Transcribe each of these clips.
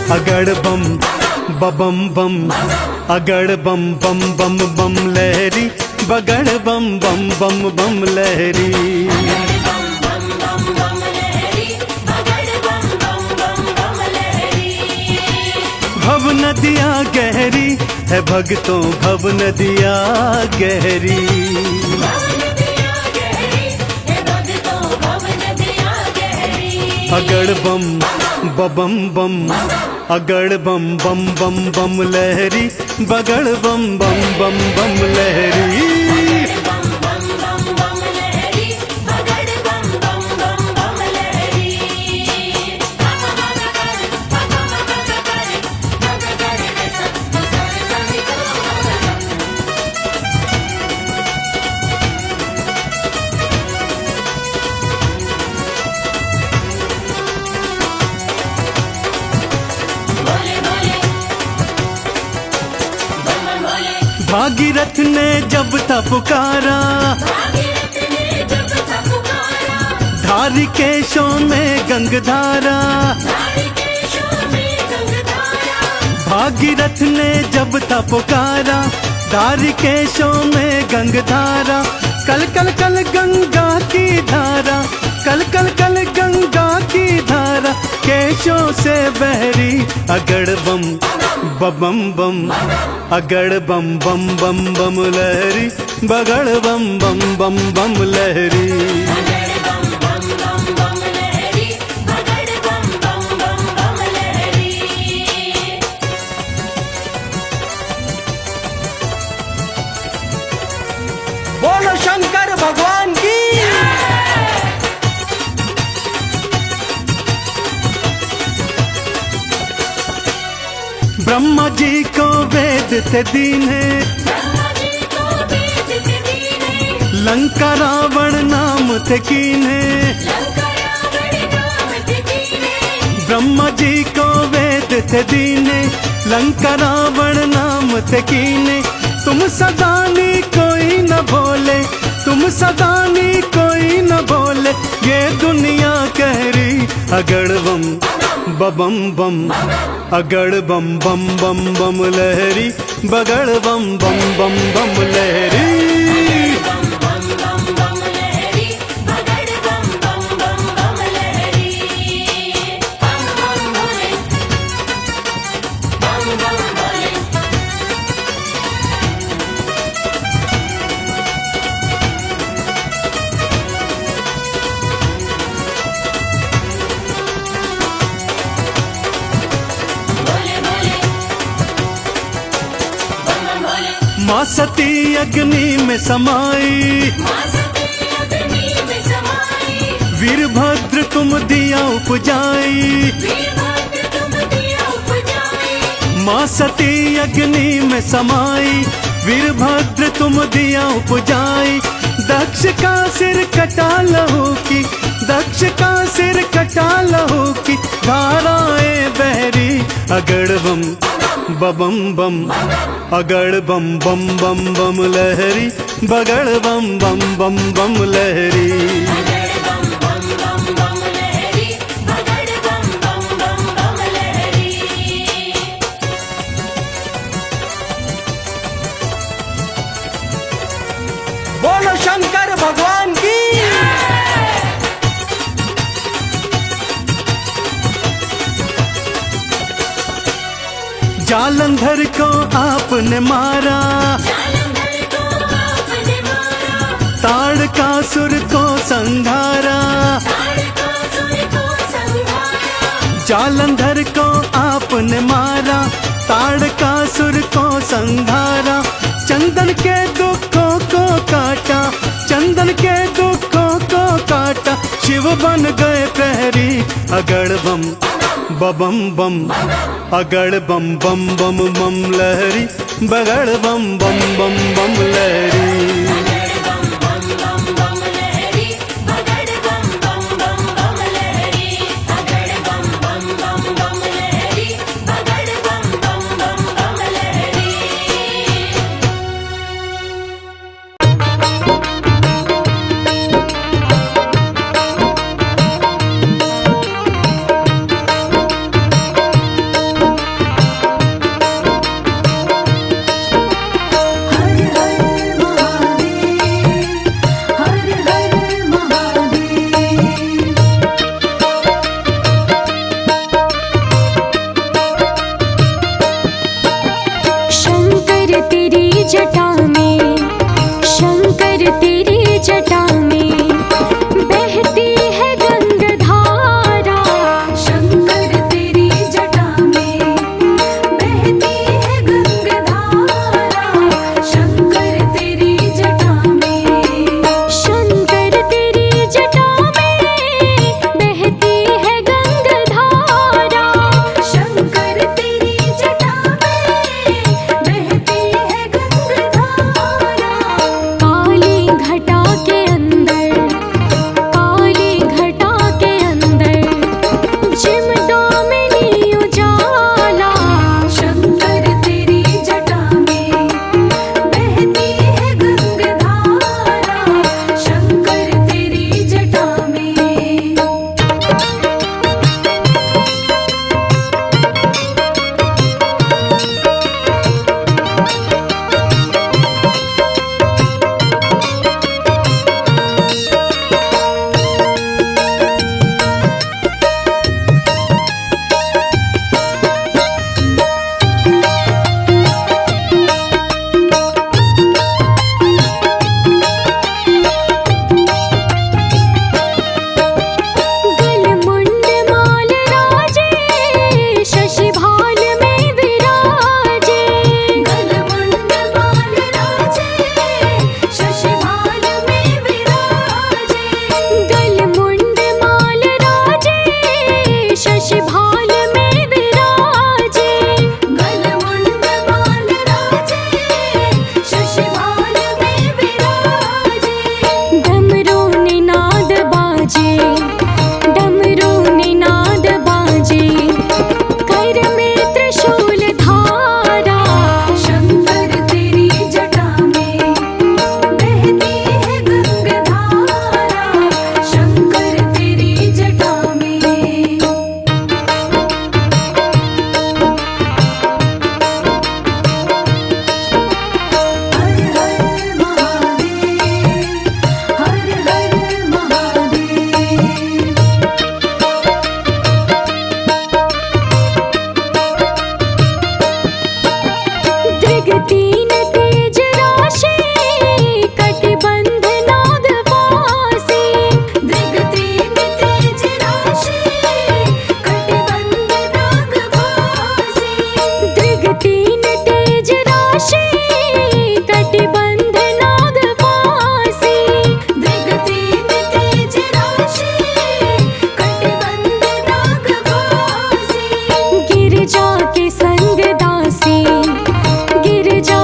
अगड़ बम बम बम, अगड़ बम बम बम बम लहरी, बगड़ बम बम बम बम लहरी। भव नदिया गहरी है भक्तों, भव नदिया गहरी। अगड़ बम बम बम, अगड़ बम बम बम बम लहरी, बगड़ बम बम बम बम लहरी। भागीरथ ने जब था पुकारा, धारी केशों में गंगधारा। भागीरथ ने जब था पुकारा, धारी केशों में गंगधारा। कल कल कल गंगा की धारा, कल कल कल गंगा की धारा, केशों से बहरी। अगड़ बम बम बम, अगड़ बम बम बम बम लहरी, बगड़ बम बम बम बम लहरी। बोलो शंकर भगवान की। ब्रह्मा जी को वेद थे दीने, लंका रावण नाम थे कीने। ब्रह्मा जी को वेद थे दीने, लंका रावण नाम थे कीने। तुम सदानी कोई न बोले, तुम सदानी कोई न बोले, ये दुनिया कह रही। अगड़ बम बम बम, अगड़ बम बम बम बम लहरी, बगड़ बम बम बम बम लहरी। माँ सती अग्नि में समाई, वीरभद्र तुम दिया उपजाई। माँ सती अग्नि में समाई, वीरभद्र तुम दिया उपजाई। दक्ष का सिर कटा लहू की, दक्ष का सिर कटा लहू की, धाराएं बहरी। अगड़ बम बम बम, अगड़ बम बम बम बम लहरी, बगड़ बम बम बम बम लहरी। बोलो शंकर भगवान की। जालंधर को आपने मारा, ताड़कासुर को संघारा। जालंधर को आपने मारा, ताड़कासुर को संघारा। चंदन के दुखों को काटा, चंदन के दुखों को काटा, शिव बन गए प्रहरी। अगड़ बम बम बम, अगड़ बम बम बम बम लहरी, बगड़ बम बम बम बम लहरी। तेरी जटा में, शंकर तेरी जटा में बहती है गंगाधारा। शंकर तेरी जटा में बहती है गंगाधारा। शंकर तेरी जटा में, शंकर तेरी जटा में बहती है गंगाधारा। शंकर तेरी जटा में बहती है गंगाधारा। काली घटा के अंदर, काली घटा के अंदर चिमदामिनी उजाला। शंकर तेरी जटा में बहती है गंगाधारा। शंकर तेरी जटा में। गलमुंड माल राजे, शशि भाल में विराजे। गलमुंड माल राजे, शशि भाल में विराजे। गलमुंड माल राजे, शशि भाल में विराजे। गलमुंड माल राजे, शशि भाल में विराजे। डमरू निनाद बाजे, डमरू निनाद बाजे कर में त्रिशूल धारा। शंकर तेरी जटा में बहती है गंगाधारा। शंकर तेरी जटा में। हर हर महादेव, हर हर महादेव। दृगतीन तेज राशि, कटिबंध नागवासी। दृगतीन तेज राशि, कटिबंध नागवासी। दृगतीन तेज राशि, कटिबंध नागवासी। दृगतीन तेज राशि, कटिबंध नागवासी। गिरिजा के संग दासी, गिरिजा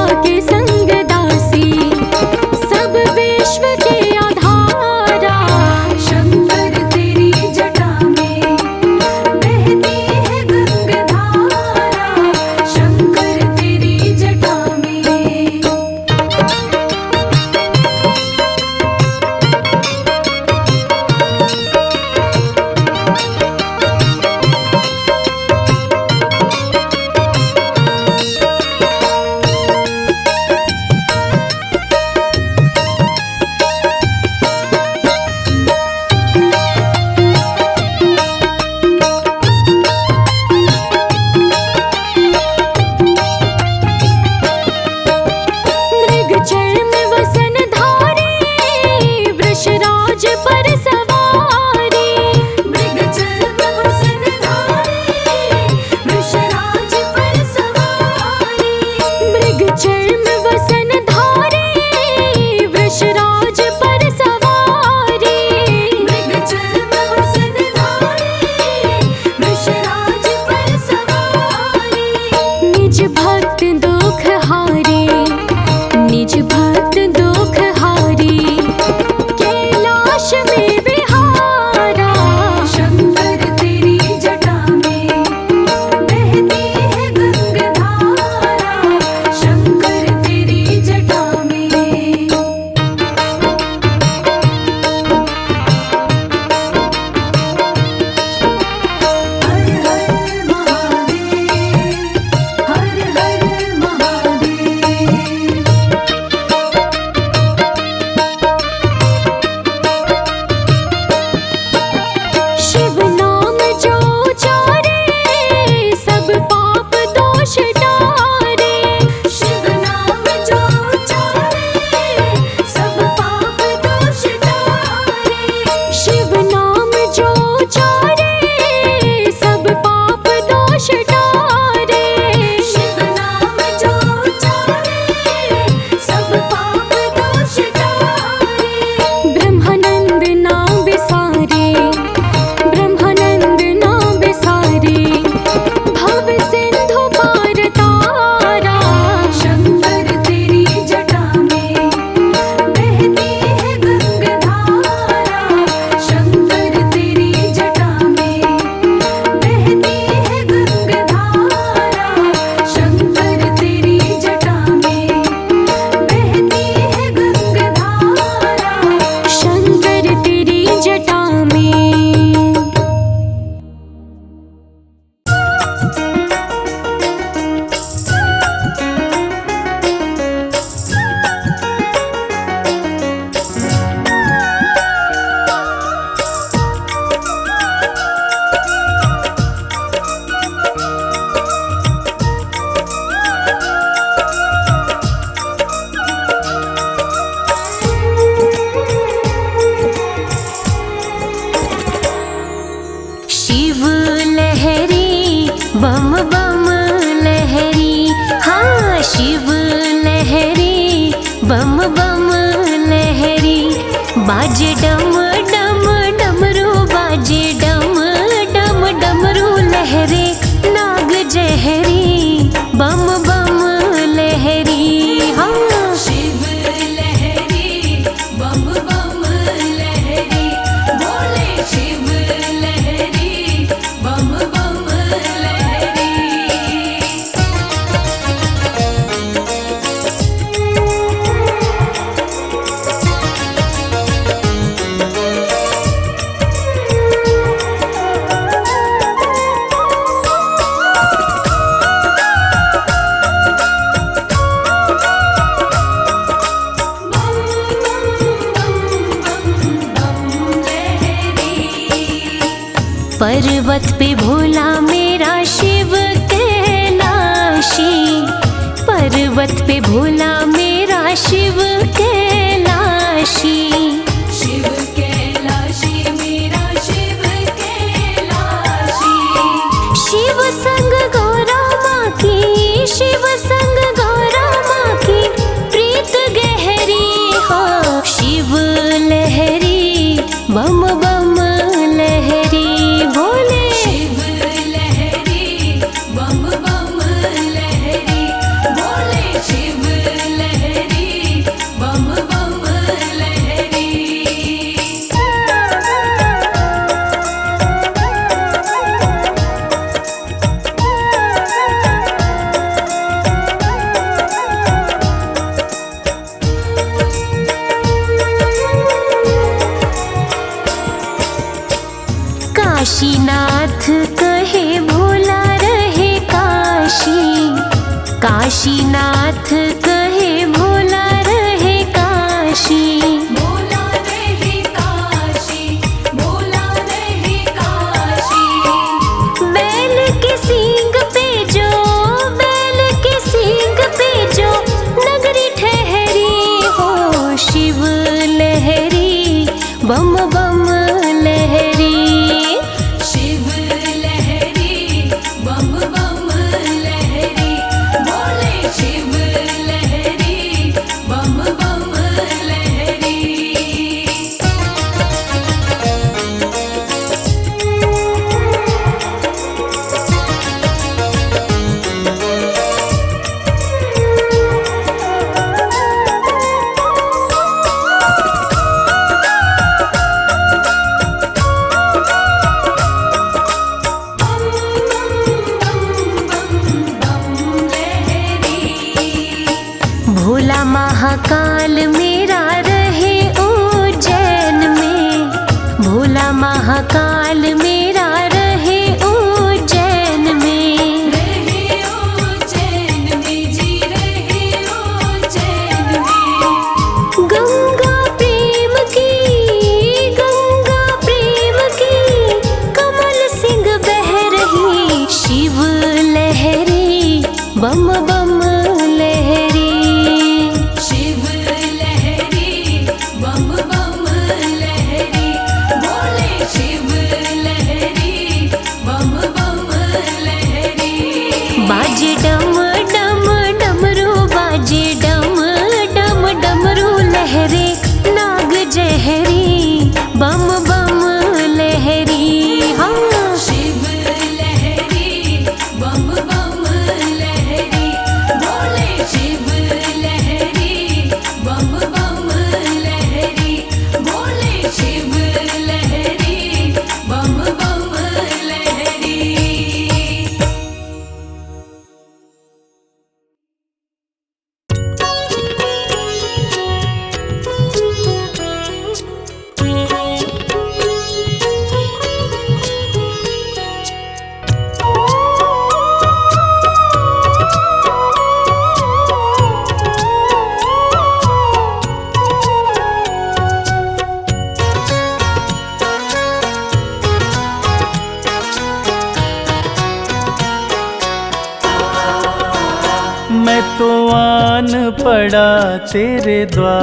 बाजे डम डम डमरू बाजे डम डम डमरू लहरे नाग जहरी बम बम लहरी। हाँ शिव लहरी बम बम लहरी बोले शिव लहरी बम बम लहरी। पर्वत पे भोला मेरा शिव कैलाशी, पर्वत पे भोला मेरा शिव कैलाशी। शिव कैलाशी मेरा शिव कैलाशी। शिव संग गौरा माँ की, शिव संग गौरा माँ की प्रीत गहरी हो। शिव लहरी बम बम लहरी भोले। शिव लहरी बम बम लहरी बोले शिव लहरी बम बम लहरी। काशीनाथ कहे भोला रहे काशी, काशीनाथ कहे भोला रहे काशी। भोला रहे काशी भोला रहे काशी। बैल के सींग पे जो, बैल के सींग पे जो नगरी ठहरी हो। शिव लहरी बम बम लहरी। शिव लहरी बम बम लहरी बोले शिव लहरी बम बम लहरी। भोला महाकाल मेरा रहे उज्जैन में, भोला महाकाल मेरा रहे उज्जैन में। रहे उज्जैन में जी रहे उज्जैन में। गंगा प्रेम की, गंगा प्रेम की कमल सिंह बह रही। शिव लहरी बम बम लहरी। शिव लहरी बम बम लहरी बोले शिव लहरी बम बम लहरी। बाजे डम डम डमरू बाजे डम डम डमरू लहरे नाग जहरी बम बम लहरी। हाँ शिव लहरी बम बम लहरी बोले शिव लहरी बम बम लहरी बोले शिव लहरी बम बम लहरी। मैं तो आन पड़ा तेरे द्वार,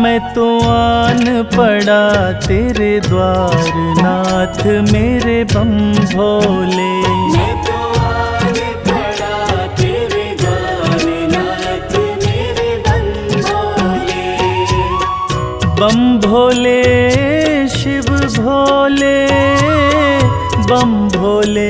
मैं तो आन पड़ा तेरे द्वार नाथ मेरे बम भोले। मैं तो आन पड़ा तेरे द्वार बम भोले शिव भोले, बम भोले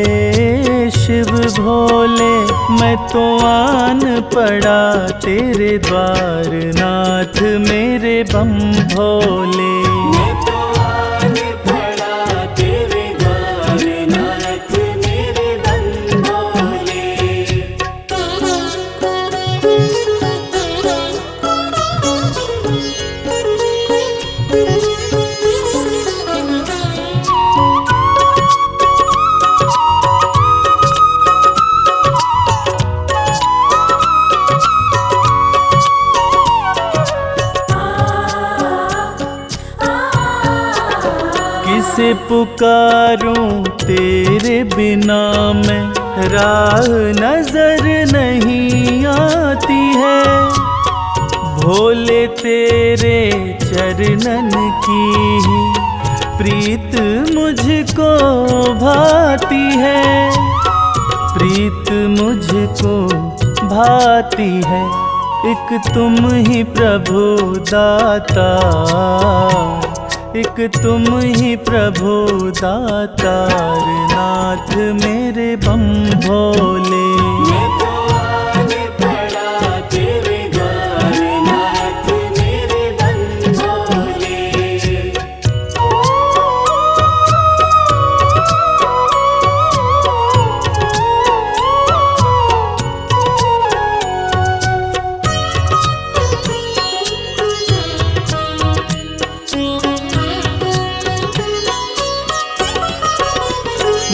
शिव भोले, मैं तो आन पड़ा तेरे द्वार नाथ मेरे बम भोले। मैं तो आन पड़ा तेरे द्वार नाथ मेरे बम भोले। किसे पुकारूं तेरे बिना मैं, राह नजर नहीं आती है। भोले तेरे चरणन की ही प्रीत मुझको भाती है, प्रीत मुझको भाती है। एक तुम ही प्रभु दाता, एक तुम ही प्रभु दातार नाथ मेरे बम भोले। मैं तो आन पड़ा तेरे द्वार नाथ मेरे बम भोले।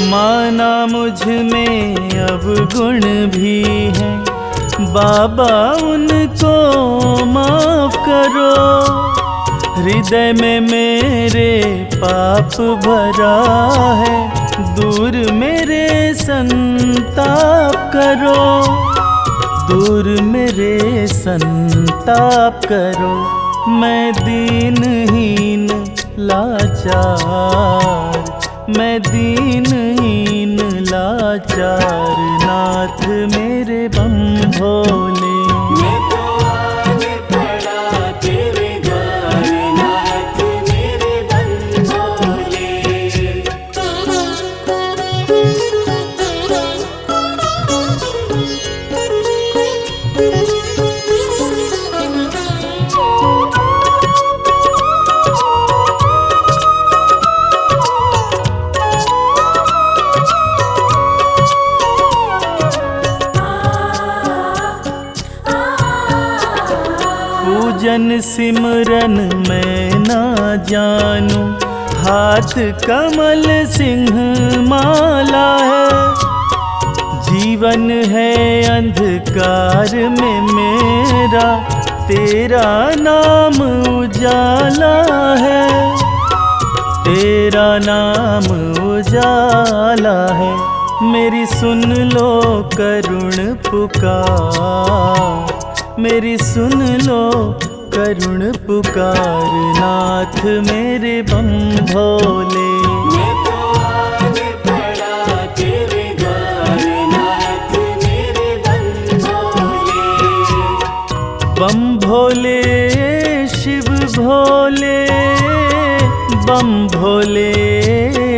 माना मुझ में अब गुण भी है, बाबा उनको माफ करो। हृदय में मेरे पाप भरा है, दूर मेरे संताप करो, दूर मेरे संताप करो। मैं दीनहीन लाचार, मैं दीनहीन लाचार नाथ मेरे बम भोले। मैं तो आन पड़ा तेरे द्वार नाथ मेरे बम भोले। पूजन सिमरन मैं ना जानूं, हाथ कमल सिंह माला है। जीवन है अंधकार में मेरा, तेरा नाम उजाला है, तेरा नाम उजाला है। मेरी सुन लो करुण पुकार, मेरी सुन लो करुण पुकार नाथ मेरे बम भोले। मैं तो आन पड़ा तेरे द्वार नाथ मेरे बम भोले। बम भोले शिव भोले, बम भोले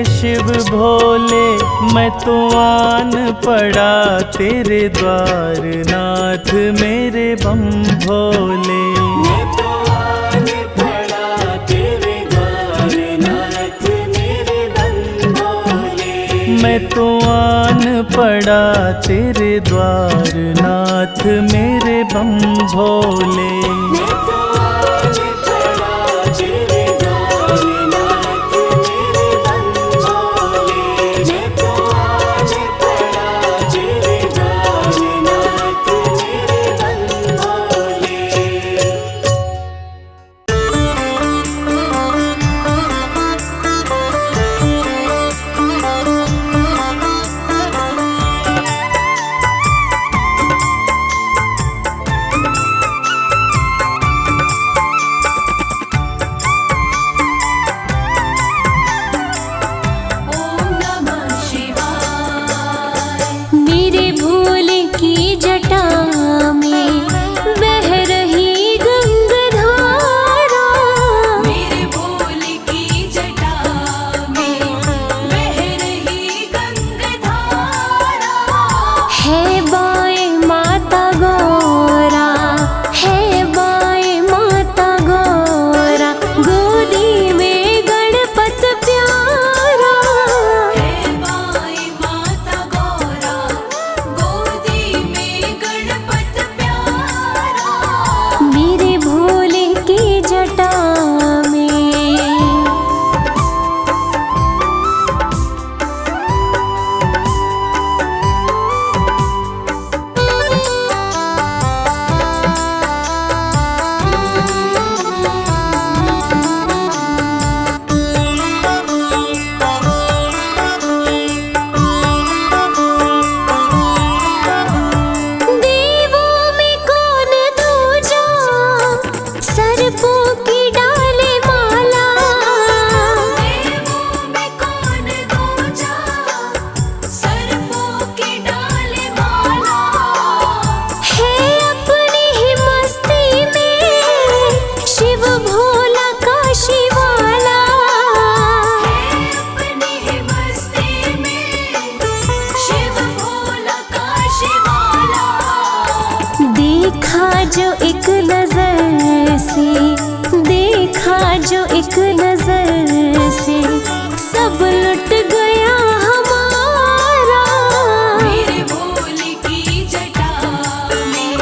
शिव भोले, मैं तो आन पड़ा तेरे द्वार नाथ मेरे बम भोले। मैं तो आन पड़ा तेरे द्वार नाथ मेरे बम भोले। मैं तो आन पड़ा तेरे द्वार नाथ मेरे बम भोले। मैं तो आन पड़ा तेरे द्वार नाथ मेरे बम भोले। मैं तो आन पड़ा तेरे द्वार नाथ मेरे बम भोले। जो एक नजर से, देखा जो एक नजर से, सब लुट गया हमारा। मेरे भोले की जटा में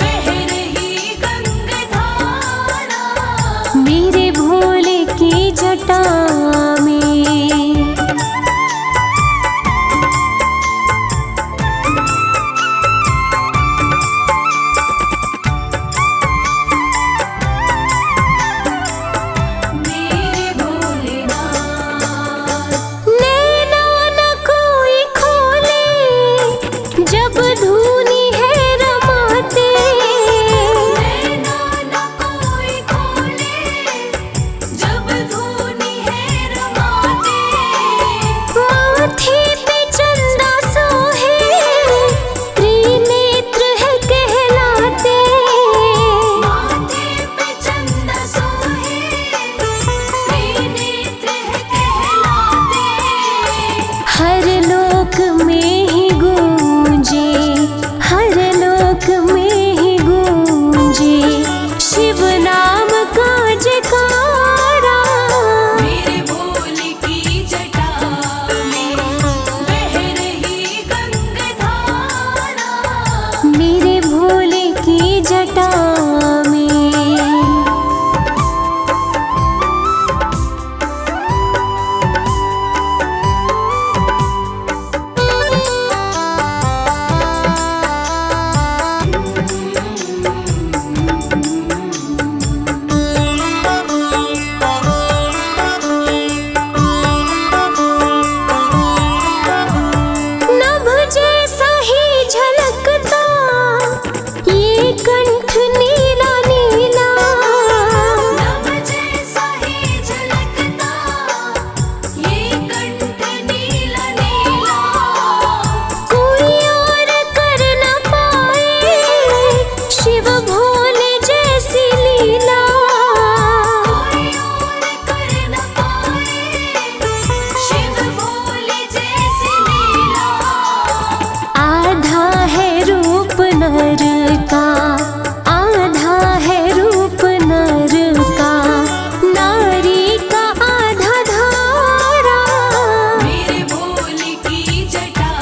बह रही गंगाधारा। मेरे भोले की जटा में। मेरे भोलेनाथ नैना न कोई खोले जब धूनी है रमाते। नैना न कोई खोले जब धूनी है रमाते। माथे पे चंदा सोहे त्रिनेत्र है कहलाते। माथे पे चंदा सोहे त्रिनेत्र है कहलाते। हर लोक में ही गूंजे, हर लोक में ही गूंजे शिव नाम का जयकारा। मेरे भोले की जटा में बह रही गंगाधारा। मेरे भोले की जटा में। नभ जैसा ही झलकता ये कंठ नीला नीला। नभ जैसा ही झलकता ये कंठ नीला नीला। कोई और कर न पाए शिव भोले जैसी लीला। कोई और कर न पाए शिव भोले जैसी लीला। आधा है रूप नर का, आधा है रूप नर का, नारी का आधा धारा। मेरे भोले की जटा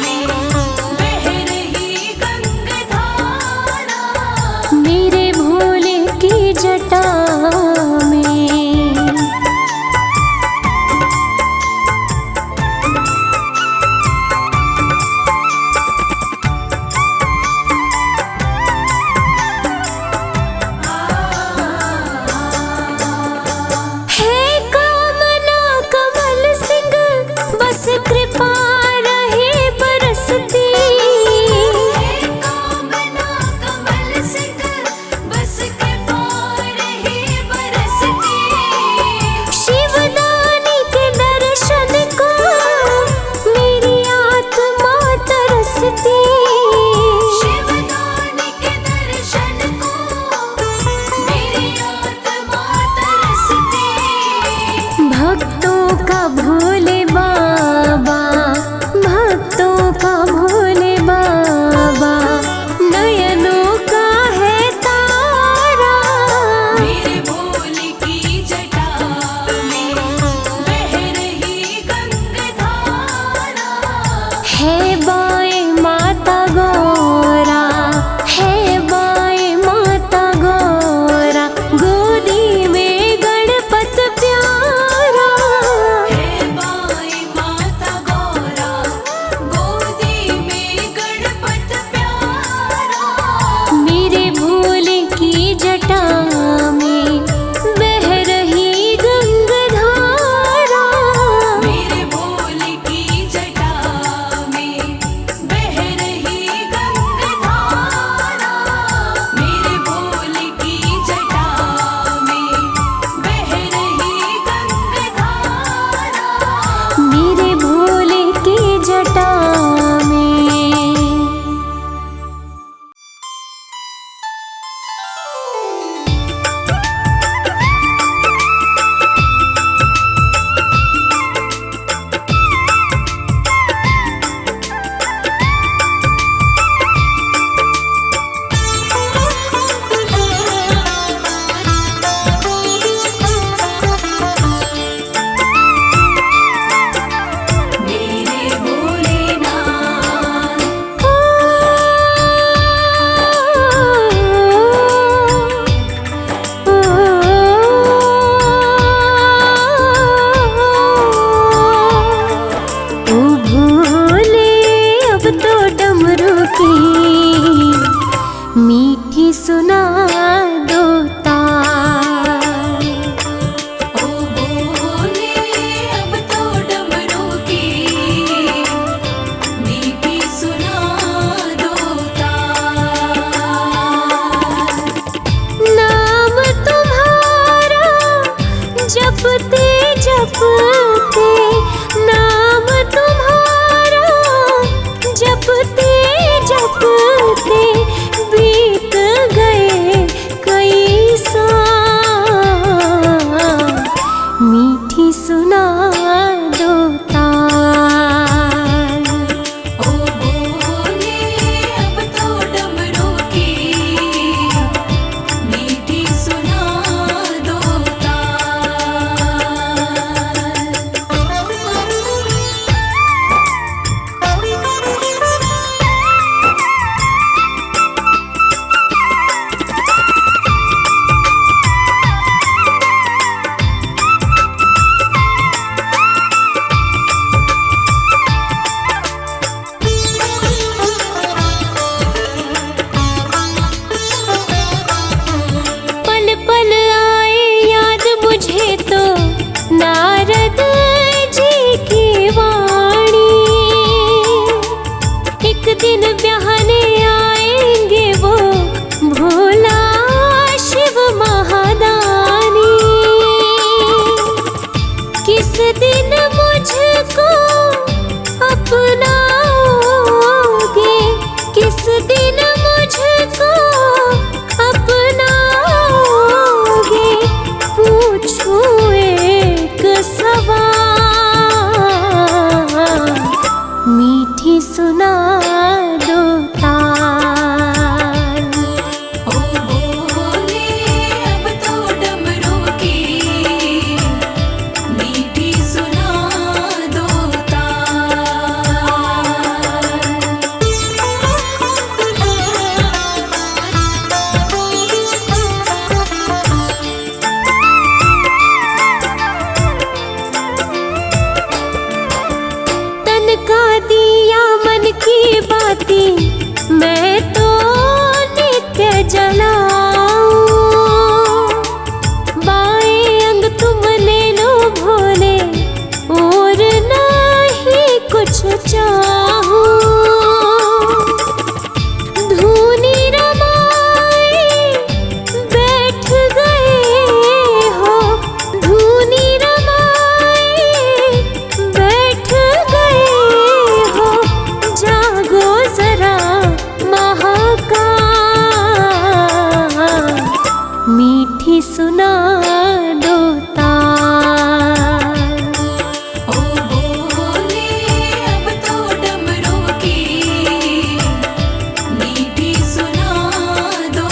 में बह रही गंगाधारा। मेरे भोले की जटा में। है कामना कमल सिंह बस कृपा रहे बरसती। हे कामना कमल सिंह बस कृपा रहे बरसती। शिवदानी के दर्शन को मेरी आत्मा तरसती। शिवदानी के दर्शन को मेरी आत्मा तरसती। भक्तों का भोले बाबा, भक्तों का भोले बाबा, नयनों का है तारा। मेरे भोले की जटा में बह रही गंगाधारा। है बाएं माता गौरा, है बाएं माता गौरा, गोदी में गणपत प्यारा। हे बाई माता गौरा गोदी में गणपत प्यारा। मेरे भोले की जटा में बह रही गंगाधारा। मेरे भोले की जटा में का दिया मन की बाती मैं तो नित्य जलाऊं। बाएं अंग तुम ले लो भोले और नहीं कुछ चाहूं। धूनी रमाए बैठ गए हो, धूनी रमाए बैठ गए हो। जागो जरा महाकाल, मीठी सुना दो ताल। ओ भोले अब तो डमरू की मीठी सुना दो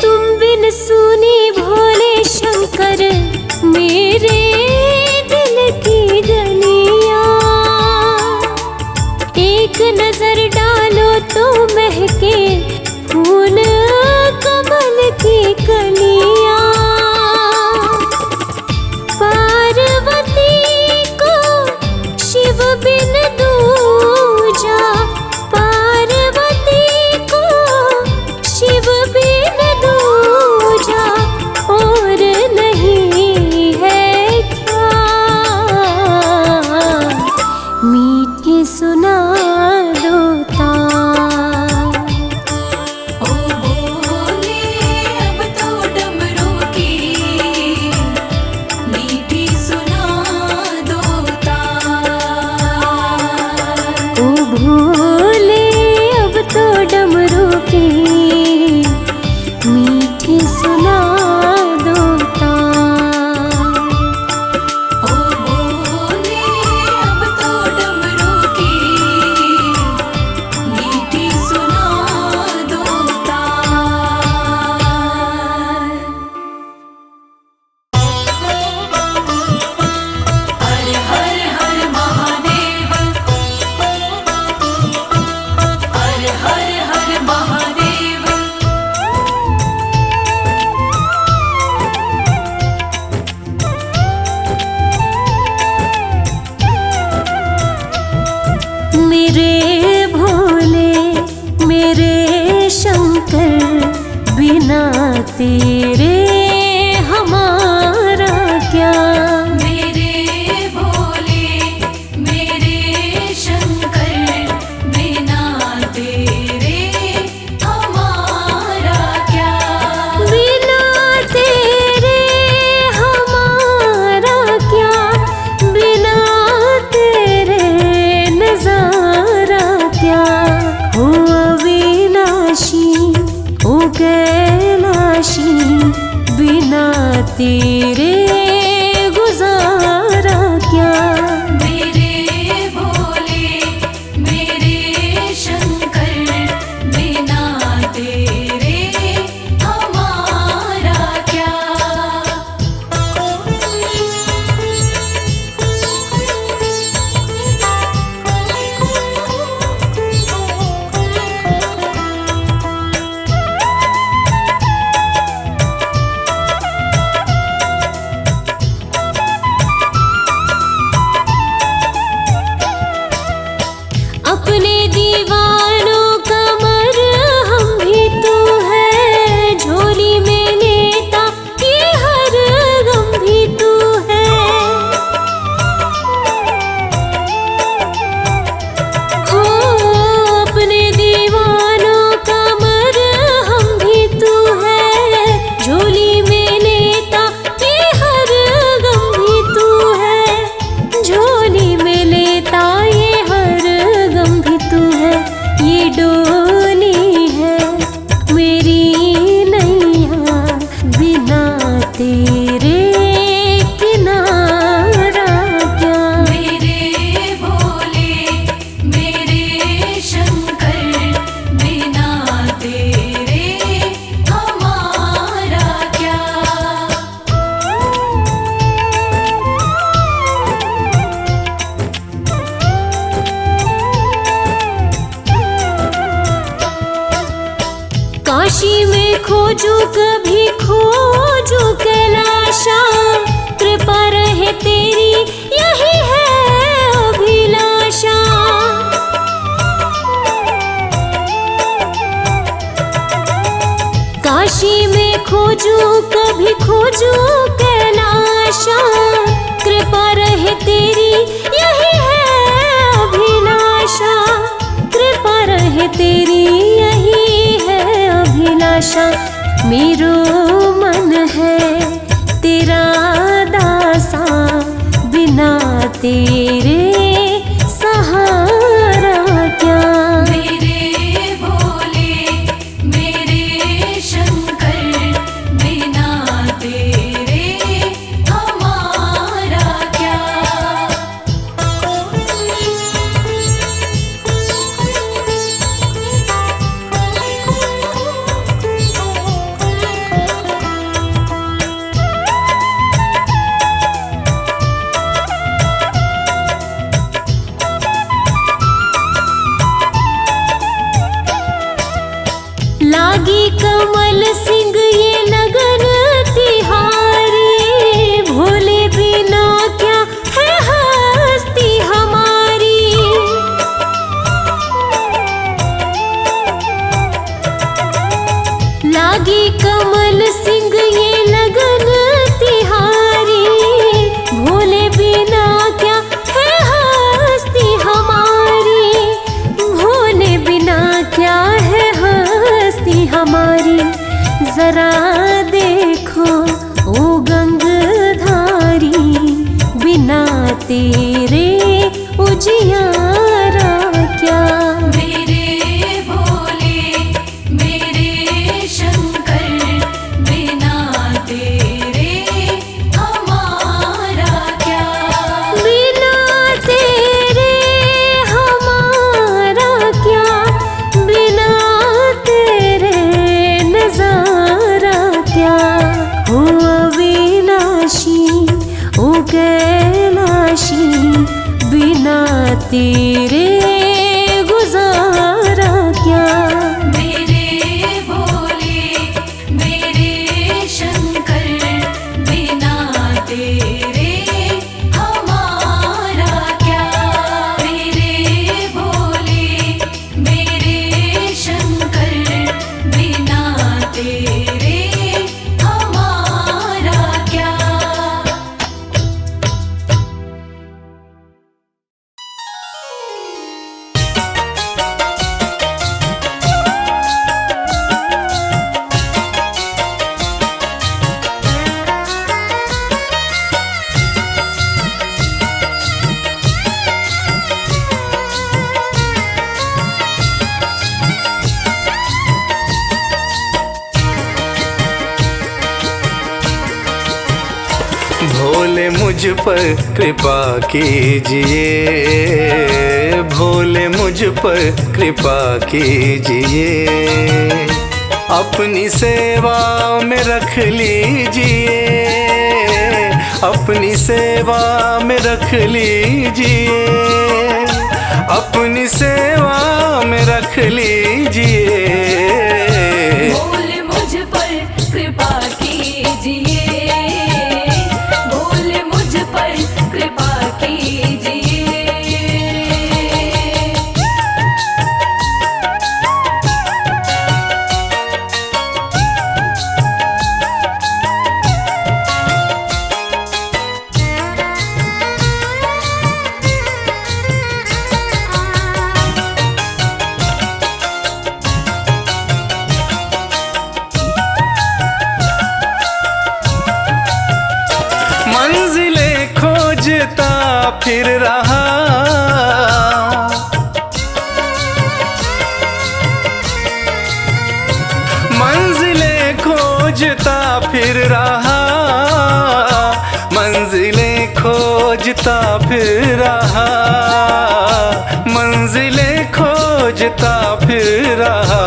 तुम बिन सुनी भोले शंकर मेरे दिल की गलियां। एक नजर डालो तो महके फूल कमल की कलियां। पार्वती को शिव बिन दूजा, पार्वती को शिव बिन दूजा और नहीं है क्या। मीठी सुना दो ताल। ओ भोले अब तो डमरू की मीठी सुना दो ताल। ओ भोले अब तो डमरू की मीठी सुना दो ताल। ओ भोले अब तो डमरू की मीठी सुना दो ताल। हर हर हर महादेव, हर हर हर महादेव। मेरे भोले मेरे शंकर बिना तेरे हमारा क्या। मेरे भोले मेरे शंकर बिना तेरे हमारा क्या। बिना तेरे हमारा क्या, बिना तेरे नजारा क्या। हो अविनाशी ओ कैलाशी बिना तेरे गुजारा क्या। मेरे भोले मेरे शंकर बिना तेरे हमारा क्या। अपने दीवानों का मरहम भी तू है, झोली में लेता ये हर गम भी तू है। हो अपने दीवानों का मरहम भी तू है, झोली में लेता ये हर गम भी तू है। झोली में लेता ये हर गम भी तू है। ये डोली है मेरी नैया बिना तेरे किनारा क्या। मेरे भोले मेरे शंकर काशी में खोजू कभी खोजू कैलाशा, कृपा रहे तेरी यही है अभिलाषा। काशी में खोजू कभी खोजू कैलाशा, कृपा रहे तेरी यही है अभिलाषा। कृपा रहे तेरी यही है अभिलाषा। मेरो मन है तेरा दासा, बिना तेरे सहारा क्या। मेरे भोले मेरे शंकर, बिना तेरे हमारा क्या। लागी कमल सिंह ये लगन तिहारी, भोले बिना क्या है हस्ती हमारी। लागी कमल सिंह ये लगन तिहारी, भोले बिना क्या है हस्ती हमारी। भोले बिना क्या है हस्ती हमारी। जरा देखो ओ गंगधारी, बिना तेरे उजियारा क्या। मेरे भोले मेरे शंकर, बिना तेरे हमारा क्या। बिना तेरे हमारा क्या, बिना तेरे नजारा क्या। ओ अविनाशी ओ कैलाशी, बिना तेरे गुजारा क्या। मेरे भोले मेरे शंकर, बिना तेरे हमारा क्या। मेरे भोले मेरे शंकर, बिना तेरे हमारा क्या। भोले मुझ पर कृपा कीजिए, भोले मुझ पर कृपा कीजिए। अपनी सेवा में रख लीजिए, अपनी सेवा में रख लीजिए, अपनी सेवा में रख लीजिए। भोले मुझ पर कृपा कीजिए, भोले मुझ पर कृपा कीजिए। मंजिलें खोजता फिर रहा, मंजिलें खोजता फिर रहा, मंजिलें खोजता फिर रहा, मंजिलें खोजता फिर रहा।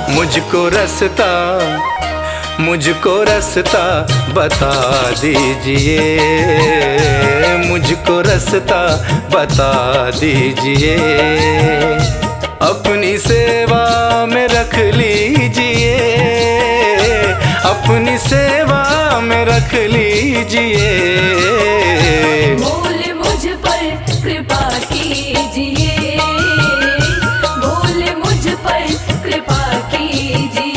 मुझको रास्ता, मुझको रास्ता बता दीजिए, मुझको रास्ता बता दीजिए। अपनी सेवा में रख लीजिए, अपनी सेवा में रख लीजिए। भोले मुझ पर कृपा कीजिए, भोले मुझ पर कृपा कीजिए।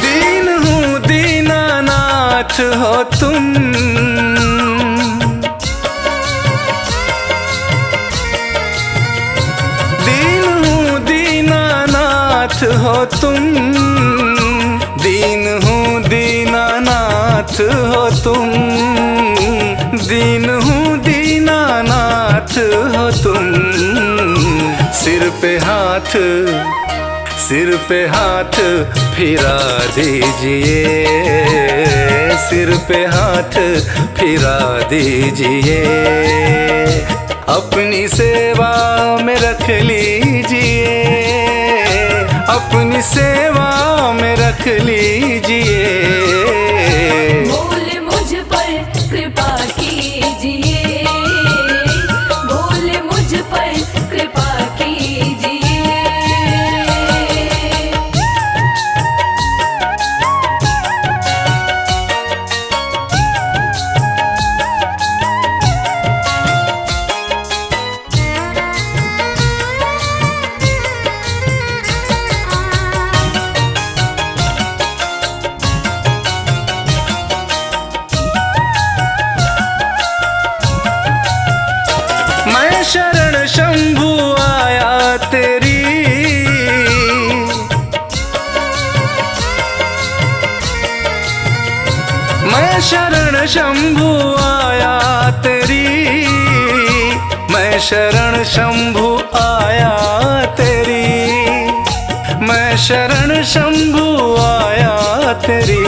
दीन हूँ दीनानाथ हो तुम, दीन हूँ दीनानाथ हो तुम, दीन हूँ दीनानाथ हो तुम, दीन हूँ दीनानाथ हो तुम। सिर पे हाथ, सिर पे हाथ फिरा दीजिए, सिर पे हाथ फिरा दीजिए। अपनी सेवा में रख लीजिए, अपनी सेवा में रख लीजिए। भोले मुझ पर कृपा कीजिए, भोले मुझ पर कृपा कीजिए। मैं शरण शंभु आया तेरी, मैं शरण शंभु आया तेरी, मैं शरण शंभु आया तेरी, मैं शरण शंभु आया तेरी।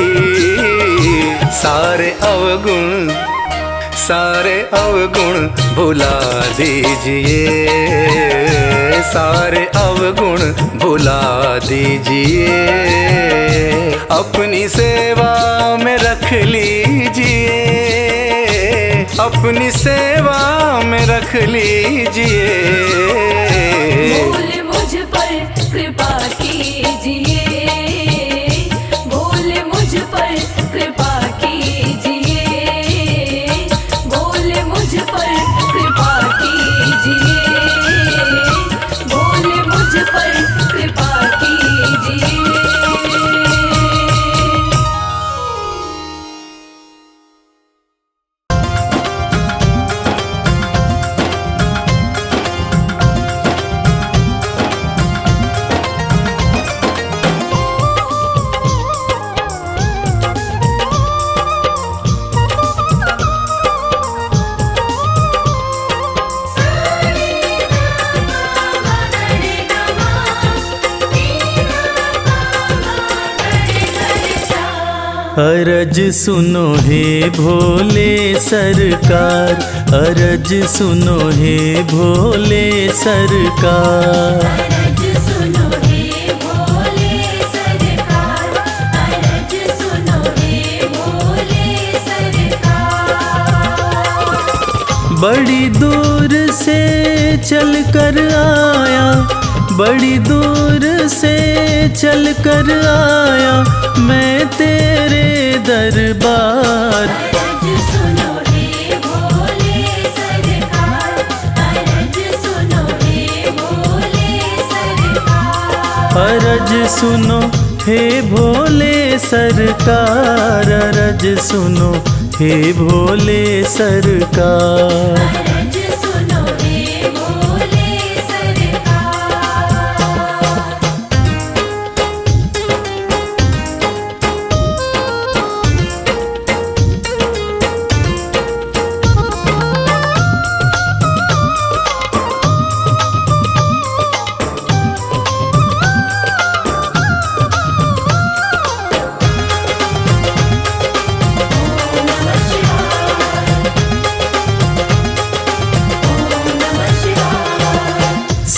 सारे अवगुण, सारे अवगुण भुला दीजिए, सारे अवगुण भुला दीजिए। अपनी सेवा में रख लीजिए, अपनी सेवा में रख लीजिए। भोले मुझ पर कृपा कीजिए, भोले मुझ पर कृपा कीजिए, भोले मुझ पर कृपा कीजिए, भोले मुझ पर कृपा कीजिए। अरज सुनो हे भोले सरकार, अरज सुनो हे भोले सरकार। अरज सुनो हे भोले सरकार, अरज सुनो हे भोले सरकार। बड़ी दूर से चल कर आया, बड़ी दूर से चल कर आया मैं तेरे दरबार। अरज सुनो हे भोले सरकार, अरज सुनो हे भोले सरकार। अरज सुनो हे भोले सरकार, अरज सुनो हे भोले सरकार। अरज सुनो हे भोले सरकार।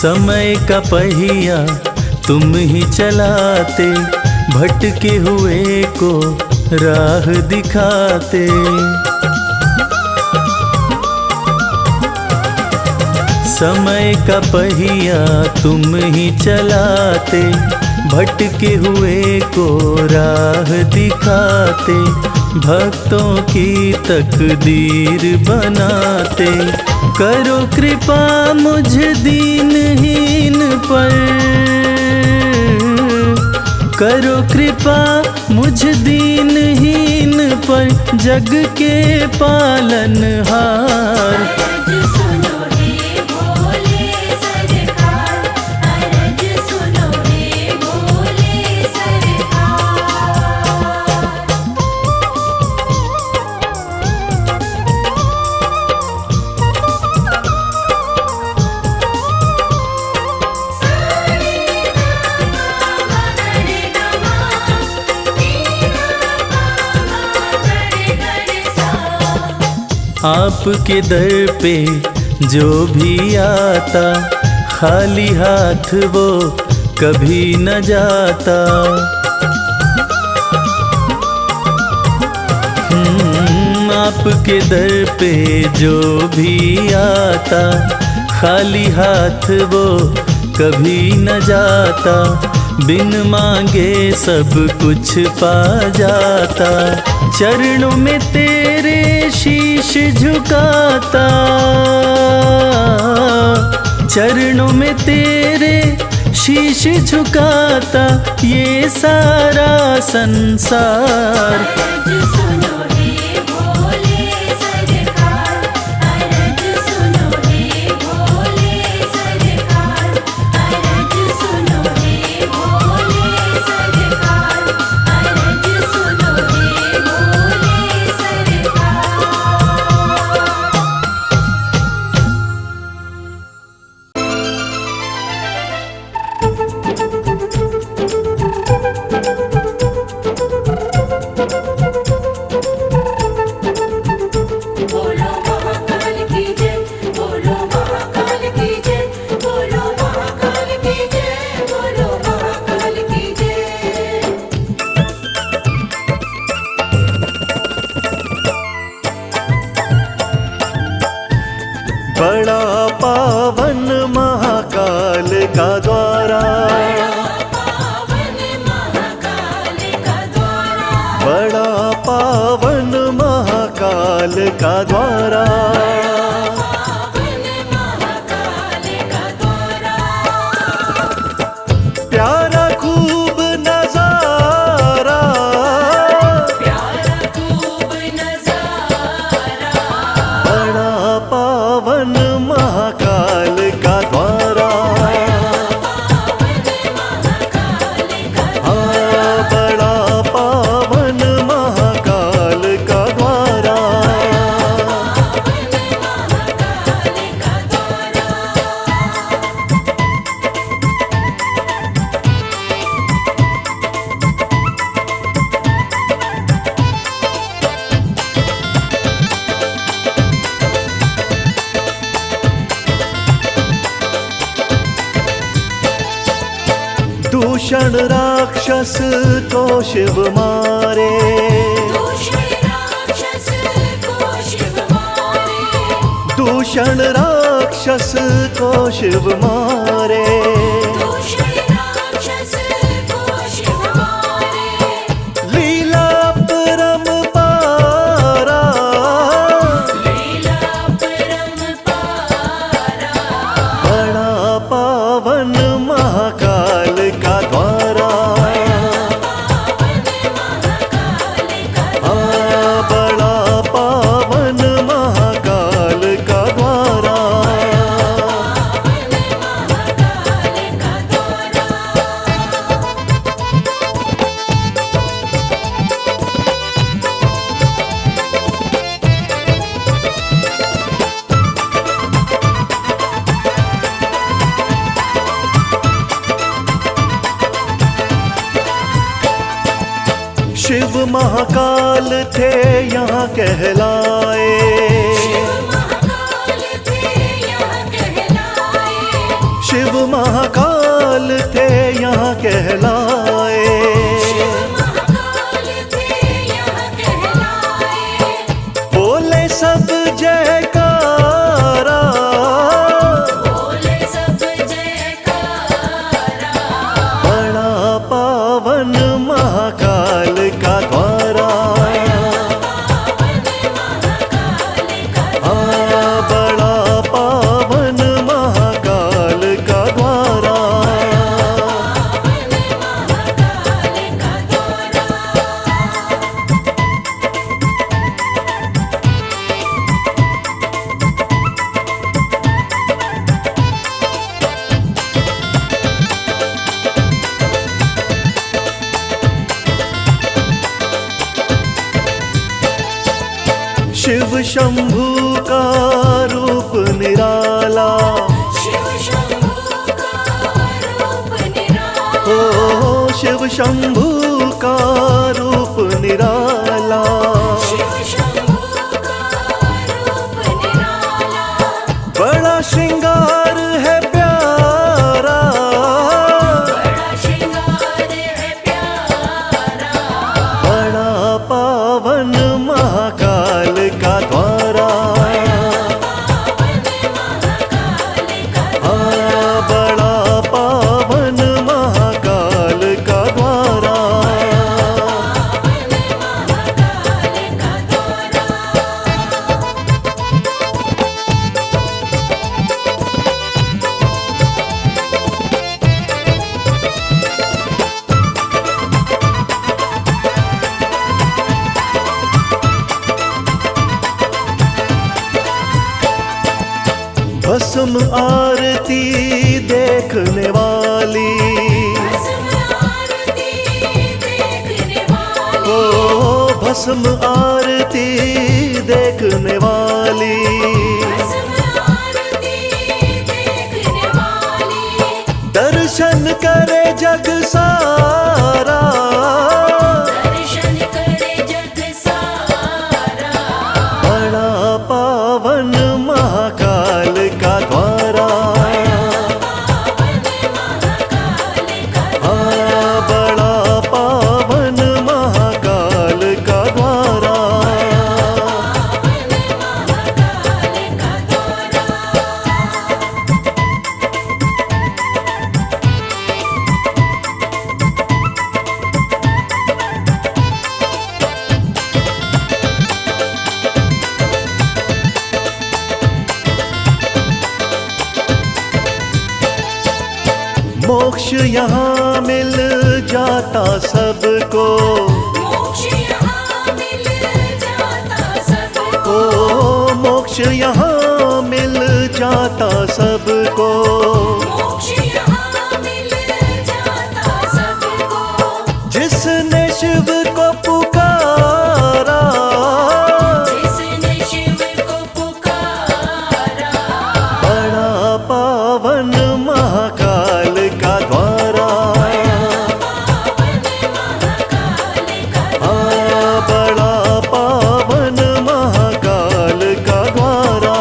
समय का पहिया तुम ही चलाते, भटके हुए को राह दिखाते। समय का पहिया तुम ही चलाते, भटके हुए को राह दिखाते। भक्तों की तकदीर बनाते, करो कृपा मुझ दीनहीन पर, करो कृपा मुझ दीनहीन पर, जग के पालनहार। अरज सुनो हे भोले सरकार, अरज सुनो हे भोले सरकार। आपके दर पे जो भी आता, खाली हाथ वो कभी न जाता। आपके दर पे जो भी आता, खाली हाथ वो कभी न जाता। बिन मांगे सब कुछ पा जाता, चरणों में तेरे शीश झुकाता, चरणों में तेरे शीश झुकाता ये सारा संसार। अरज सुनो हे भोले सरकार, अरज सुनो हे भोले सरकार, अरज सुनो हे भोले सरकार, अरज सुनो हे भोले बोलो महाकाल की जय, बोलो महाकाल की जय, बोलो महाकाल की जय, बोलो महाकाल की जय। बड़ा पावन महाकाल का द्वारा, पावन महाकाल का द्वारा, बड़ा पावन महाकाल का द्वारा। पावन महाकाल का द्वारा। प्यारा खूब नजारा, प्यारा खूब नजारा, बड़ा पावन महाकाल का द्वारा। पावन महाकाल का हाँ, बड़ा पावन महाकाल का द्वारा। पावन महाकाल का द्वारा। दूषण राक्षस को शिव मारे, दूषण राक्षस को शिव मारे, दूषण राक्षस को शिव मारे। दूषण राक्षस को शिव मारे। लीला परम्पारा, लीला परम्पारा, बड़ा पावन महाकाल का द्वारा। पावन महाकाल का हाँ, बड़ा पावन महाकाल का द्वारा। पावन महाकाल का द्वारा। शिव महाकाल थे यहाँ कहलाए, शिव महाकाल थे यहाँ कहलाए, शिव महाकाल थे यहाँ कहलाए। शिव महाकाल थे यहाँ कहलाए। बोले सब जयकारा, बोले सब जयकारा। बड़ा पावन महाकाल का द्वारा। बड़ा पावन महाकाल का द्वारा। शिव शंभू का रूप निराला, शिव शंभू का रूप निराला। ओ शिव शंभू का रूप निराला। शिव शंभू का रूप निराला। बड़ा श्रृंगार है प्यारा, बड़ा श्रृंगार है प्यारा। बड़ा पावन महाकाल का द्वारा। बड़ा पावन महाकाल का द्वारा। भस्म आरती देखने वाली, भस्म आरती देखने वाली। ओ भस्म आरती देखने वाली। भस्म आरती देखने वाली। दर्शन करे जग सारा, दर्शन करे जग सारा। बड़ा पावन महाकाल का द्वारा। बड़ा पावन महाकाल का द्वारा। मोक्ष यहाँ मिल जाता सबको, मोक्ष यहाँ मिल जाता सबको। ओ मोक्ष यहाँ मिल जाता सबको। मोक्ष यहाँ मिल जाता सबको। जिसने शिव को पुकारा, जिसने शिव को पुकारा। बड़ा पावन महाकाल का द्वारा। बड़ा पावन महाकाल का द्वारा।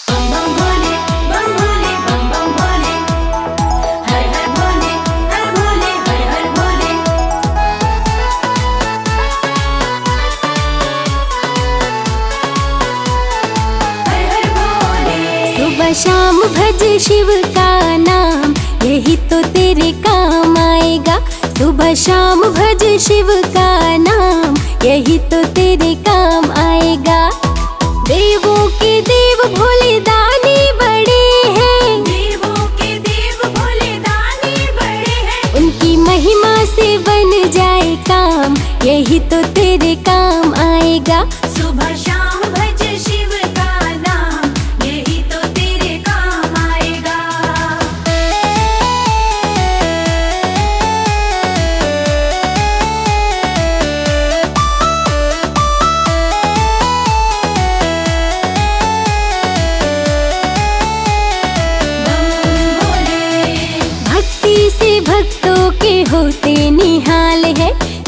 बम बम भोले बम बम भोले। हर हर भोले हर भोले हर हर भोले। हर हर भोले। सुबह शाम भज शिव का नाम, यही तो तेरे काम आएगा। सुबह शाम भज शिव का नाम, यही तो तेरे काम आएगा। देवों के देव भोले दानी बड़े हैं, देवों के देव भोले दानी बड़े हैं। उनकी महिमा से बन जाए काम, यही तो तेरे काम आएगा। सुबह शाम भज शिव का नाम, यही तो तेरे काम आएगा।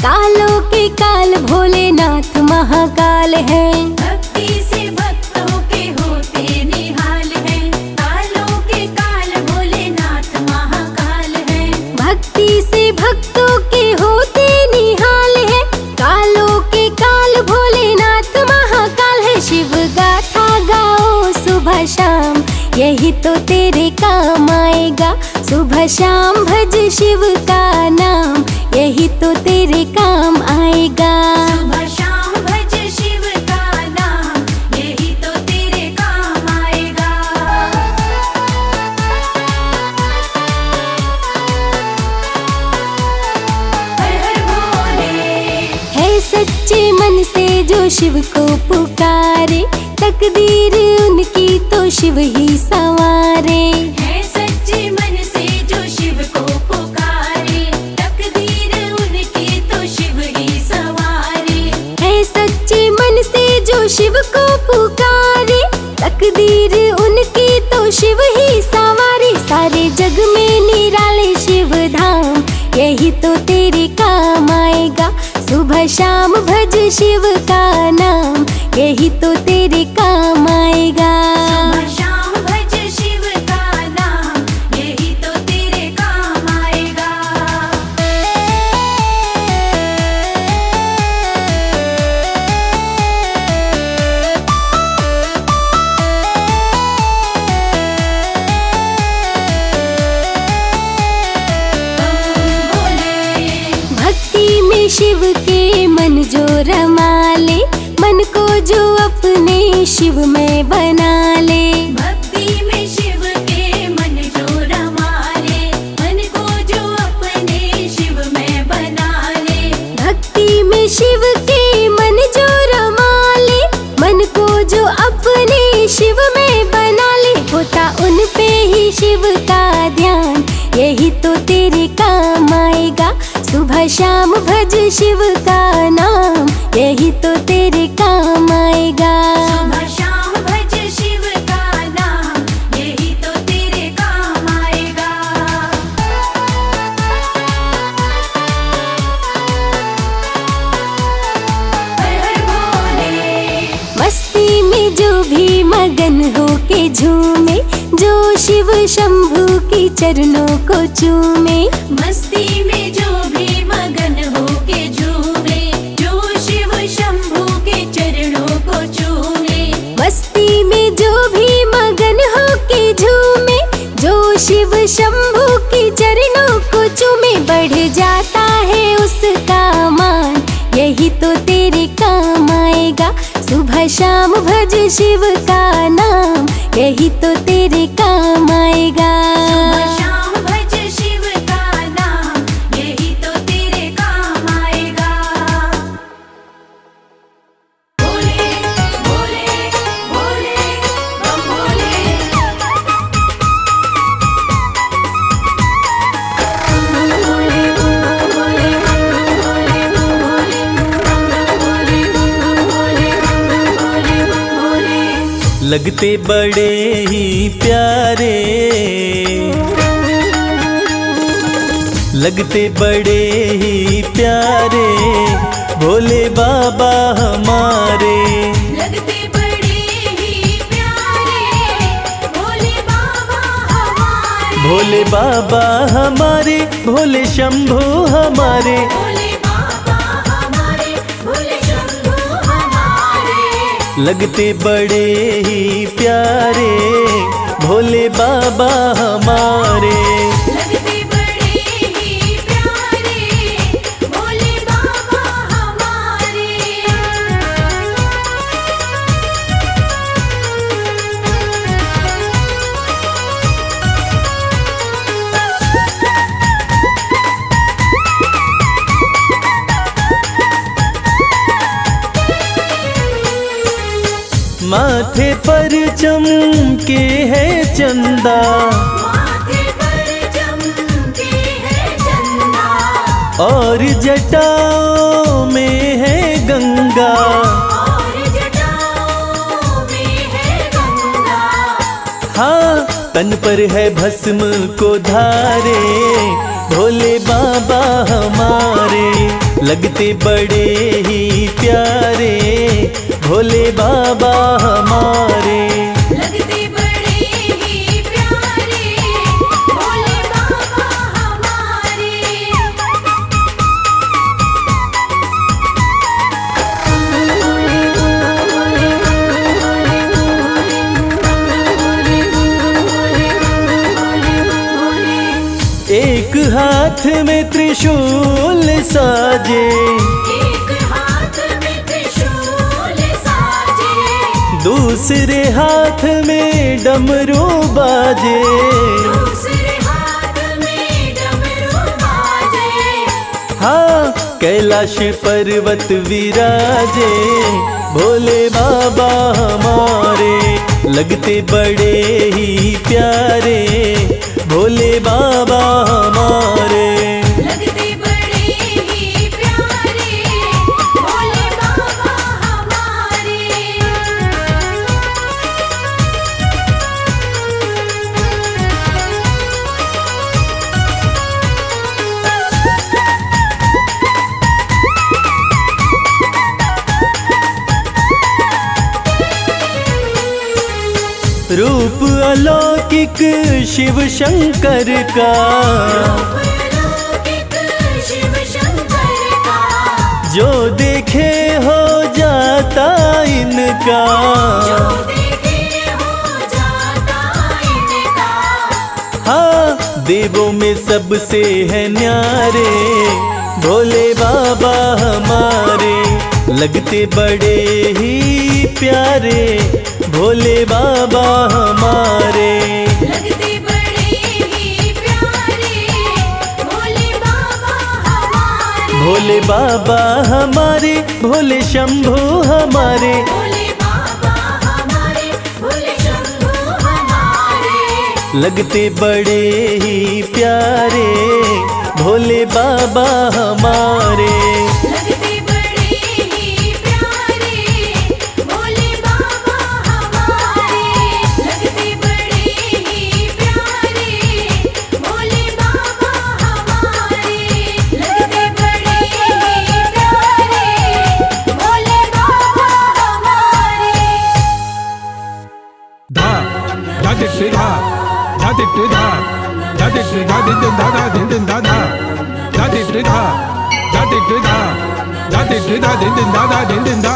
कालों के काल भोलेनाथ महाकाल है। भक्ति से भक्तों के होते निहाल है। कालों के काल भोलेनाथ महाकाल है। भक्ति से भक्तों के होते निहाल है। कालों के काल भोलेनाथ महाकाल है। शिव गाथा गाओ सुबह शाम, यही तो तेरे काम आएगा। सुबह शाम भज शिव का नाम, यही तो तेरे काम आएगा। सुबह शाम भज शिव का नाम, यही तो तेरे काम आएगा। हर हर भोले। है सच्चे मन से जो शिव को पुकारे, तकदीर उनकी तो शिव ही संवारे। है सच्चे मन से जो शिव को पुकारे, तकदीर उनकी तो शिव ही संवारे। है सच्चे मन से जो शिव को पुकारे, तकदीर उनकी तो शिव ही संवारे। सारे जग में निराले शिव धाम, यही तो तेरे काम आएगा। सुबह शाम भज शिव का नाम, यही तो तेरे काम आएगा। सुबह शाम भज शिव का नाम, यही तो तेरे काम आएगा। भक्ति में शिव के मन जो रमा ले, मन को जो अपने शिव में बना ले। भक्ति में शिव के मन जो रमा ले, मन को जो अपने शिव में बना ले। भक्ति में शिव के मन जो रमा ले, मन को जो अपने शिव में बना ले। होता उन पे ही शिव का ध्यान, यही तो तेरे काम आएगा। सुबह शाम भज शिव का नाम, यही तो तेरे काम आएगा। सुबह शाम भज शिव का नाम, यही तो तेरे काम आएगा। हर हर भोले। मस्ती में जो भी मगन हो के झूमे, जो शिव शंभू की चरणों को चूमे। मस्ती में जो भी मगन हो के झूमे, जो शिव शंभू के चरणों को चूमे। मस्ती में जो भी मगन हो के झूमे, जो शिव शंभू की चरणों को चूमे। बढ़ जाता है उसका मान, यही तो तेरे काम आएगा। सुबह शाम भज शिव का नाम, यही तो तेरे काम आएगा। सुबह शाम भज शिव का नाम, यही तो तेरे काम आएगा। भोले भोले भोले बम भोले। भोले भोले भोले भोले। लगते बड़े ही प्यारे, लगते बड़े ही प्यारे, भोले बाबा हमारे। लगते बड़े ही प्यारे, भोले बाबा हमारे। भोले बाबा हमारे, भोले शंभू हमारे। भोले बाबा हमारे, भोले शंभू हमारे। लगते बड़े ही प्यारे, भोले बाबा हमारे। लगते बड़े ही प्यारे, भोले बाबा हमारे। माथे पर चमके है चंदा, माथे पर चमके है चंदा। और जटाओं में है गंगा। और जटाओं में है गंगा। हाँ, तन पर है भस्म को धारे, भोले बाबा हमारे। लगते बड़े ही प्यारे भोले बाबा हमारे। लगते बड़े ही प्यारे भोले बाबा हमारे। एक हाथ में त्रिशूल साजे, एक हाथ में त्रिशूल साजे, दूसरे हाथ में डमरू बाजे। दूसरे हाथ में डमरू बाजे। हाँ, कैलाश पर्वत विराजे भोले बाबा हमारे। लगते बड़े ही प्यारे भोले बाबा हमारे। लगते बड़े ही प्यारे भोले बाबा हमारे। रूप अलौकिक शिव शंकर का, अलौकिक शिव शंकर का, जो देखे हो जाता इनका। जो देखे हो जाता इनका। हाँ, देवों में सबसे है न्यारे भोले बाबा हमारे। लगते बड़े ही प्यारे भोले बाबा हमारे। लगते बड़े ही प्यारे भोले बाबा हमारे। भोले बाबा हमारे, भोले शंभू हमारे। भोले बाबा हमारे, भोले शंभू हमारे। लगते बड़े ही प्यारे भोले बाबा हमारे। लगते बड़े ही प्यारे भोले बाबा हमारे। लगते बड़े ही प्यारे भोले बाबा हमारे। लगते बड़े ही प्यारे भोले बाबा हमारे। धा धा दिट धा धा दिट धा धा दिट धा दिन दिन धा धा दिन दिन धा धा धा दिट धा धा दिट धा धा दिट धा दिन दिन धा धा दिन दिन धा।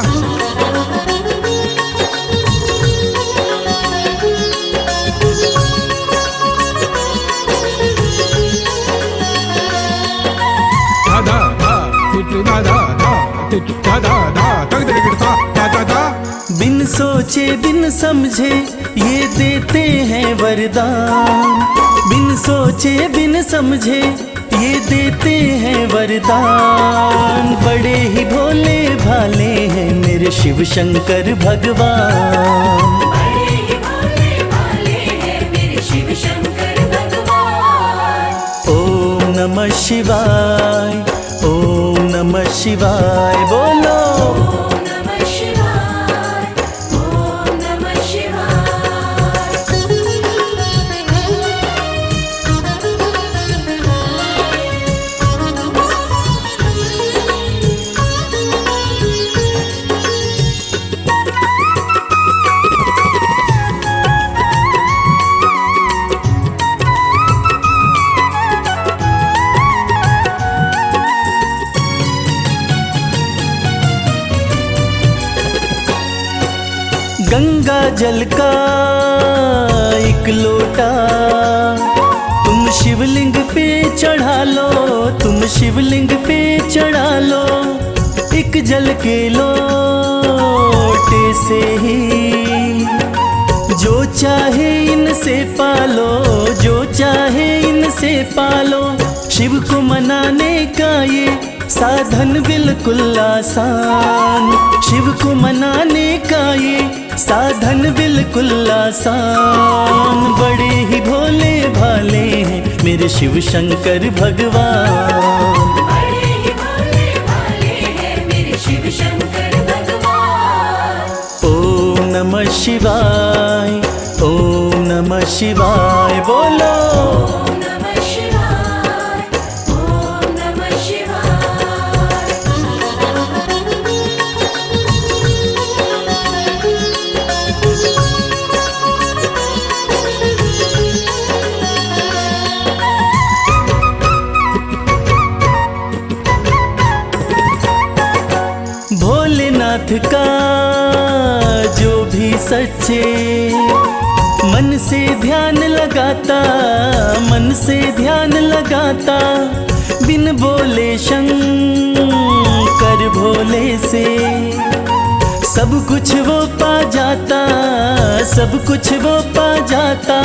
धा धा धा दिट धा धा धा दिट धा धा धा तक दिट धा धा धा धा। बिन सोचे बिन समझे ये देते हैं वरदान। बिन सोचे बिन समझे ये देते हैं वरदान। बड़े ही भोले भाले हैं मेरे शिव शंकर भगवान। बड़े ही भोले भाले हैं मेरे शिव शंकर भगवान। ओम नमः शिवाय, ओम नमः शिवाय बोलो। ओम नमः शिवाय, ओम नमः शिवाय। गंगा जल का एक लोटा तुम शिवलिंग पे चढ़ा लो, तुम शिवलिंग पे चढ़ा लो। एक जल के लोटे से ही जो चाहे इनसे पालो, जो चाहे इनसे पालो। शिव को मनाने का ये साधन बिल्कुल आसान। शिव को मनाने का ये साधन बिल्कुल आसान। बड़े ही भोले भाले हैं मेरे शिव शंकर भगवान। बड़े ही भोले भाले हैं मेरे शिव शंकर भगवान। ओम नमः शिवाय, ओम नमः शिवाय बोलो। ओम नमः शिवाय, ओम नमः शिवाय। सच्चे। मन से ध्यान लगाता, मन से ध्यान लगाता, बिन बोले शंकर भोले से सब कुछ वो पा जाता, सब कुछ वो पा जाता।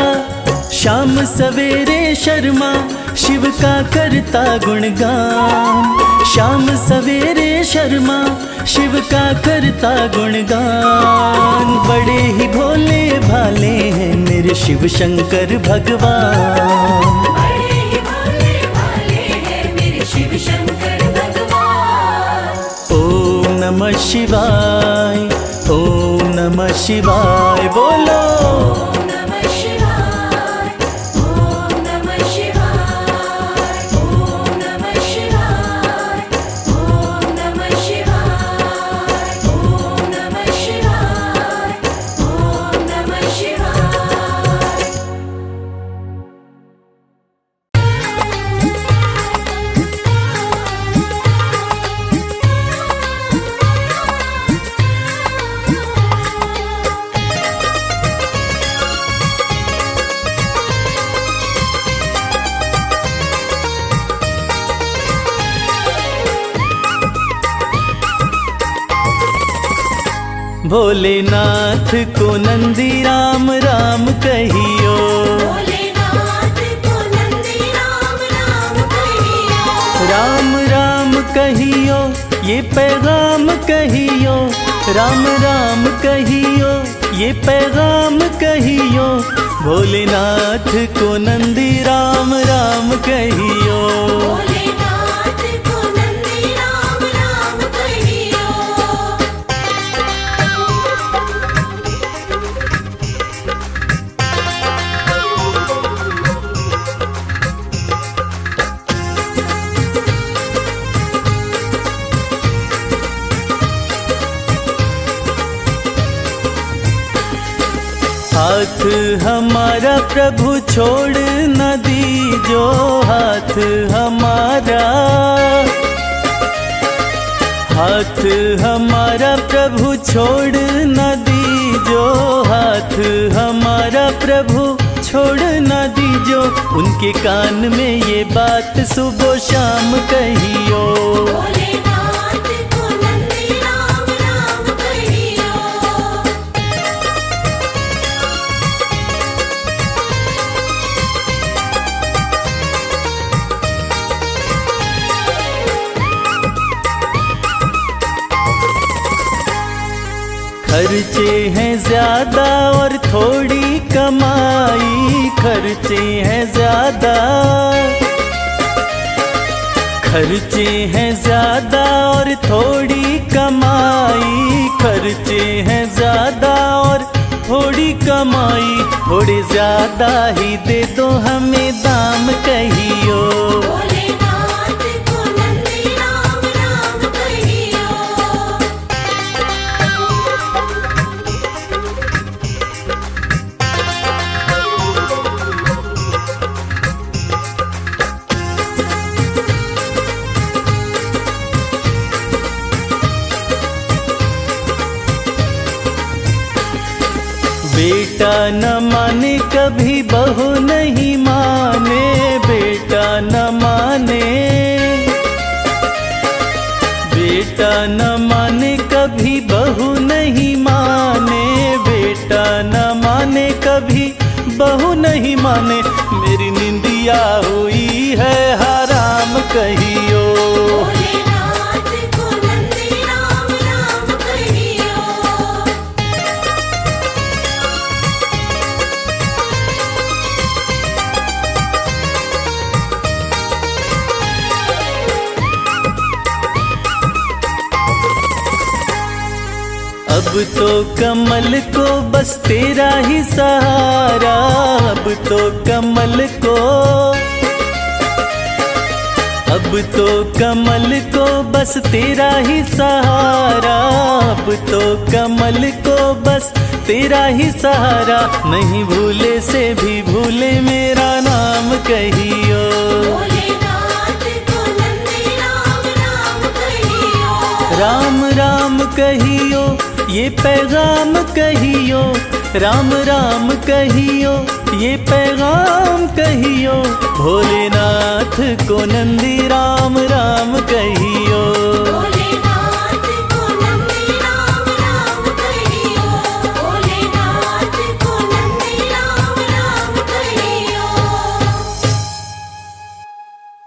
शाम सवेरे शर्मा शिव का करता गुणगान, शाम सवेरे शर्मा शिव का करता गुणगान। बड़े ही भोले भाले हैं मेरे शिव शंकर भगवान, बड़े ही भोले भाले हैं मेरे शिव शंकर भगवान। ओम नमः शिवाय, ओम नमः शिवाय बोलो। ओम नमः शिवाय, ओम नमः शिवाय, ओम नमः शिवाय, ओम नमः शिवाय, ओम नमः शिवाय, ओम नमः शिवाय। भोलेनाथ को नंदी राम राम कहियो, भोलेनाथ को नंदी राम राम कहियो, राम राम कहियो ये पैगाम कहियो, राम राम कहियो ये पैगाम कहियो। भोलेनाथ को नंदी राम राम कहियो, भोलेनाथ को नंदी राम राम कहियो। हाथ हमारा प्रभु छोड़ न दीजो, हाथ हमारा, हाथ हमारा प्रभु छोड़ न दीजो, हाथ हमारा प्रभु छोड़ न दीजो। उनके कान में ये बात सुबह शाम कहियो, भोलेनाथ को नंदी राम राम कहियो। खर्चे हैं ज्यादा और थोड़ी कमाई, खर्चे हैं ज्यादा, खर्चे हैं ज्यादा और थोड़ी कमाई, खर्चे हैं ज्यादा और थोड़ी कमाई। थोड़े ज्यादा ही दे दो हमें दाम कहियो, भोलेनाथ को नंदी राम राम कहियो। बेटा न माने कभी बहू नहीं माने, बेटा न माने, बेटा न माने कभी बहू नहीं माने, बेटा न माने कभी बहू नहीं माने। मेरी निंदिया हुई है हराम कहियो, भोलेनाथ को नंदी राम राम कहियो। अब तो कमल को बस तेरा ही सहारा, अब तो कमल को, अब तो कमल को बस तेरा ही सहारा, अब तो कमल को बस तेरा ही सहारा। नहीं भूले से भी भूले मेरा नाम कहियो, भोलेनाथ को नंदी राम राम कहियो। राम राम कहियो ये पैगाम कहियो, राम राम कहियो, ये पैगाम कहियो, भोलेनाथ को नंदी राम राम